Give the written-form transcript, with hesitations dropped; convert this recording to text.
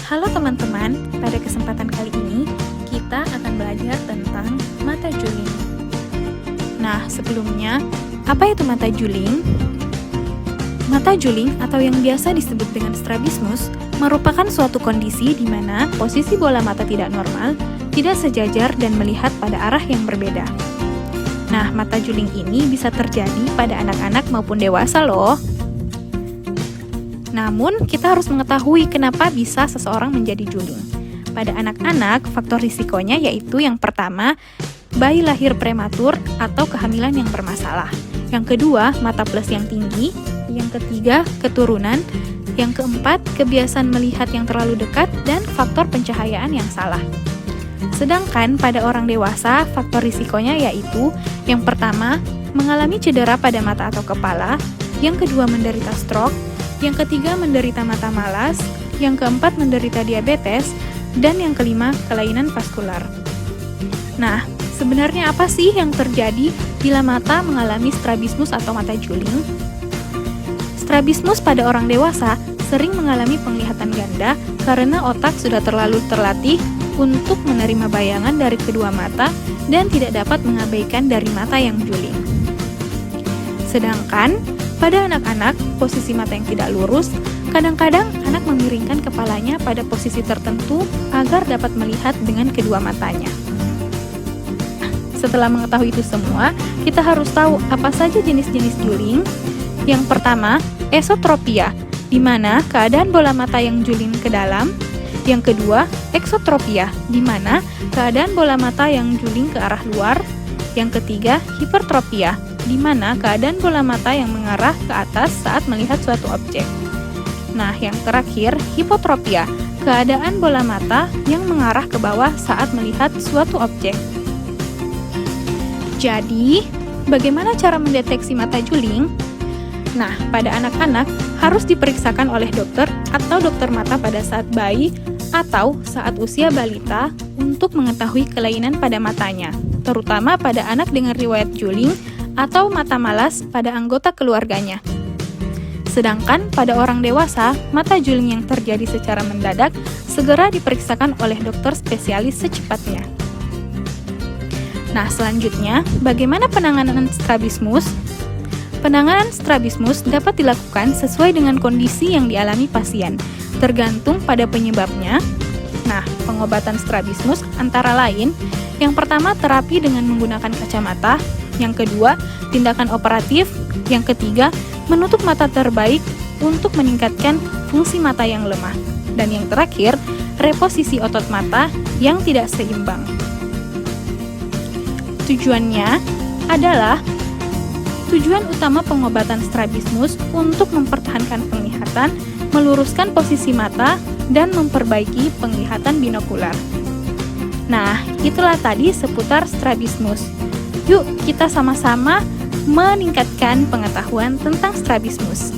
Halo teman-teman, pada kesempatan kali ini kita akan belajar tentang mata juling. Nah, sebelumnya, apa itu mata juling? Mata juling atau yang biasa disebut dengan strabismus merupakan suatu kondisi di mana posisi bola mata tidak normal, tidak sejajar dan melihat pada arah yang berbeda. Nah, mata juling ini bisa terjadi pada anak-anak maupun dewasa loh. Namun, kita harus mengetahui kenapa bisa seseorang menjadi juling. Pada anak-anak, faktor risikonya yaitu yang pertama, bayi lahir prematur atau kehamilan yang bermasalah. Yang kedua, mata plus yang tinggi. Yang ketiga, keturunan. Yang keempat, kebiasaan melihat yang terlalu dekat dan faktor pencahayaan yang salah. Sedangkan pada orang dewasa, faktor risikonya yaitu yang pertama, mengalami cedera pada mata atau kepala. Yang kedua, menderita stroke. Yang ketiga, menderita mata malas. Yang keempat, menderita diabetes. Dan yang kelima, kelainan vaskular. Nah, sebenarnya apa sih yang terjadi bila mata mengalami strabismus atau mata juling? Strabismus pada orang dewasa sering mengalami penglihatan ganda karena otak sudah terlalu terlatih untuk menerima bayangan dari kedua mata dan tidak dapat mengabaikan dari mata yang juling. Sedangkan pada anak-anak, posisi mata yang tidak lurus, kadang-kadang anak memiringkan kepalanya pada posisi tertentu agar dapat melihat dengan kedua matanya. Setelah mengetahui itu semua, kita harus tahu apa saja jenis-jenis juling. Yang pertama, esotropia, di mana keadaan bola mata yang juling ke dalam. Yang kedua, eksotropia, di mana keadaan bola mata yang juling ke arah luar. Yang ketiga, hipertropia, di mana keadaan bola mata yang mengarah ke atas saat melihat suatu objek. Nah, yang terakhir, hipotropia, keadaan bola mata yang mengarah ke bawah saat melihat suatu objek. Jadi, bagaimana cara mendeteksi mata juling? Nah, pada anak-anak harus diperiksakan oleh dokter atau dokter mata pada saat bayi atau saat usia balita untuk mengetahui kelainan pada matanya, terutama pada anak dengan riwayat juling atau mata malas pada anggota keluarganya. Sedangkan pada orang dewasa, mata juling yang terjadi secara mendadak segera diperiksakan oleh dokter spesialis secepatnya. Nah, selanjutnya, bagaimana penanganan strabismus? Penanganan strabismus dapat dilakukan sesuai dengan kondisi yang dialami pasien, tergantung pada penyebabnya. Nah, pengobatan strabismus antara lain, yang pertama terapi dengan menggunakan kacamata, yang kedua tindakan operatif, yang ketiga menutup mata terbaik untuk meningkatkan fungsi mata yang lemah, dan yang terakhir reposisi otot mata yang tidak seimbang. Tujuan utama pengobatan strabismus untuk mempertahankan penglihatan, meluruskan posisi mata, dan memperbaiki penglihatan binokular. Nah, itulah tadi seputar strabismus. Yuk, kita sama-sama meningkatkan pengetahuan tentang strabismus.